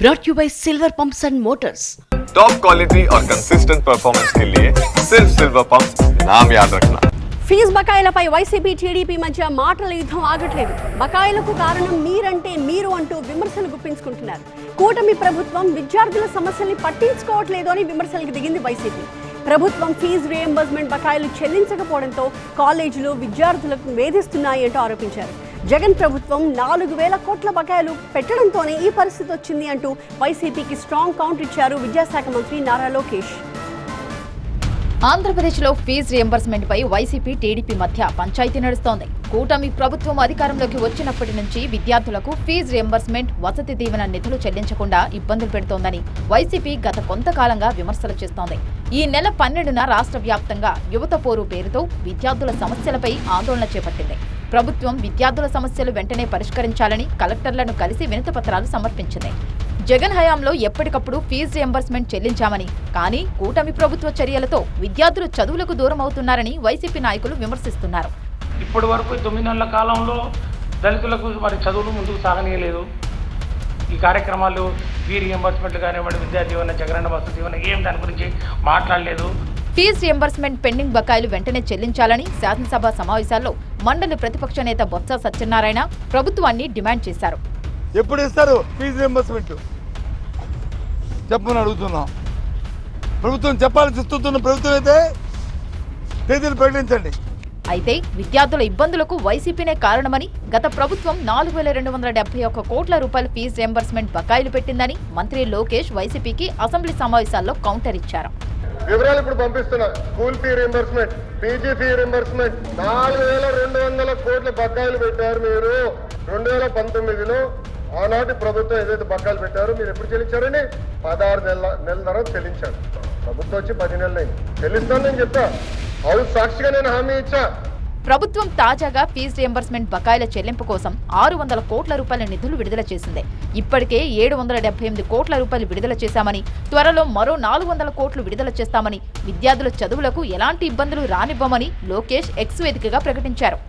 brought you by Silver Pumps and Motors. Top quality और consistent performance के लिए सिर्फ सिल्वर पंप्स नाम याद रखना। ఫీజు బకాయిలపై వైసీపీ టీడీపీ మధ్య మాటల యుద్ధం ఆగట్లేదు. బకాయిలకు కారణం మీరంటే మీరు అంటూ విమర్శలు గుప్పించుకుంటున్నారు. కూటమి ప్రభుత్వం విద్యార్థుల సమస్యల్ని పట్టించుకోవట్లేదు అని విమర్శలకు దిగింది వైసీపీ. ప్రభుత్వం ఫీజు రీఎంబర్స్మెంట్ బకాయిలు చెల్లించకపోవడంతో కాలేజీలు విద్యార్థులకు వేధిస్తున్నాయి అంటూ ఆరోపించారు. జగన్ ప్రభుత్వం 4,000 కోట్ల బకాయిలు పెట్టడంతోనే ఈ పరిస్థితి వచ్చింది అంటూ వైసీపీకి స్ట్రాంగ్ కౌంటర్ ఇచ్చారు విద్యాశాఖ మంత్రి నారా లోకేష్. ఆంధ్రప్రదేశ్లో ఫీజు రియంబర్స్మెంట్ పై వైసీపీ టీడీపీ మధ్య పంచాయతీ నడుస్తోంది. కూటమి ప్రభుత్వం అధికారంలోకి వచ్చినప్పటి నుంచి విద్యార్థులకు ఫీజు రియంబర్స్మెంట్, వసతి దీవెన నిధులు చెల్లించకుండా ఇబ్బందులు పెడుతోందని వైసీపీ గత కొంతకాలంగా విమర్శలు చేస్తోంది. ఈ నెల 12న రాష్ట్ర వ్యాప్తంగా యువత పోరు పేరుతో విద్యార్థుల సమస్యలపై ఆందోళన చేపట్టింది. ప్రభుత్వం విద్యార్థుల సమస్యలు వెంటనే పరిష్కరించాలని కలెక్టర్లను కలిసి వినతిపత్రాలు సమర్పించింది. జగన్ హయాంలో ఎప్పటికప్పుడు ఫీజు రియంబర్స్మెంట్ చెల్లించామని, కానీ కూటమి ప్రభుత్వ చర్యలతో విద్యార్థులు చదువులకు దూరం అవుతున్నారని వైసీపీ నాయకులు విమర్శిస్తున్నారు. ఇప్పటి వరకు 9 నెలల కాలంలో దళితులకు మరి చదువులు ముందుకు సాగనీయలేదు. ఈ కార్యక్రమాలు ఫీ రియంబర్స్మెంట్ కానివ్వండి, విద్యా దీవెన, జగనన్న వసతి దీవెన ఏం దాని గురించి మాట్లాడలేదు. ఫీజు రియంబర్స్మెంట్ పెండింగ్ బకాయిలు వెంటనే చెల్లించాలని శాసనసభ సమావేశాల్లో మండలి ప్రతిపక్ష నేత బొత్స సత్యనారాయణ ప్రభుత్వాన్ని డిమాండ్ చేశారు. ఎప్పుడు ఇస్తారు ఫీజు రియంబర్స్మెంట్ చెప్పమని అడుగుతున్నాం. ప్రభుత్వం చెప్పాలని చూస్తున్న ప్రభుత్వం అయితే తేదీలు ప్రకటించండి. అయితే విద్యార్థుల ఇబ్బందులకు వైసీపీనే కారణమని, గత ప్రభుత్వం 4,271 కోట్ల రూపాయల ఫీజు రియంబర్స్మెంట్ బకాయిలు పెట్టిందని మంత్రి లోకేష్ వైసీపీకి అసెంబ్లీ సమావేశాల్లో కౌంటర్ ఇచ్చారు. వివరాలు ఇప్పుడు పంపిస్తున్నా. School fee reimbursement, PG fee reimbursement 4,200 కోట్ల బకాయిలు పెట్టారు మీరు. 2019లో ఆనాటి ప్రభుత్వం ఏదైతే బకాయిలు పెట్టారో మీరు ఎప్పుడు చెల్లించారని 16 నెలల తర్వాత చెల్లించారు. ప్రభుత్వం వచ్చి 10 నెలలు అయింది. చెల్లిస్తాను నేను చెప్తా. హౌస్ సాక్షిగా నేను హామీ ఇచ్చా. ప్రభుత్వం తాజాగా ఫీజు రియంబర్స్మెంట్ బకాయిల చెల్లింపు కోసం 600 కోట్ల రూపాయల నిధులు విడుదల చేసింది. ఇప్పటికే 778 కోట్ల రూపాయలు విడుదల చేశామని, త్వరలో మరో 400 కోట్లు విడుదల చేస్తామని, విద్యార్థుల చదువులకు ఎలాంటి ఇబ్బందులు రానివ్వమని లోకేష్ ఎక్స్ వేదికగా ప్రకటించారు.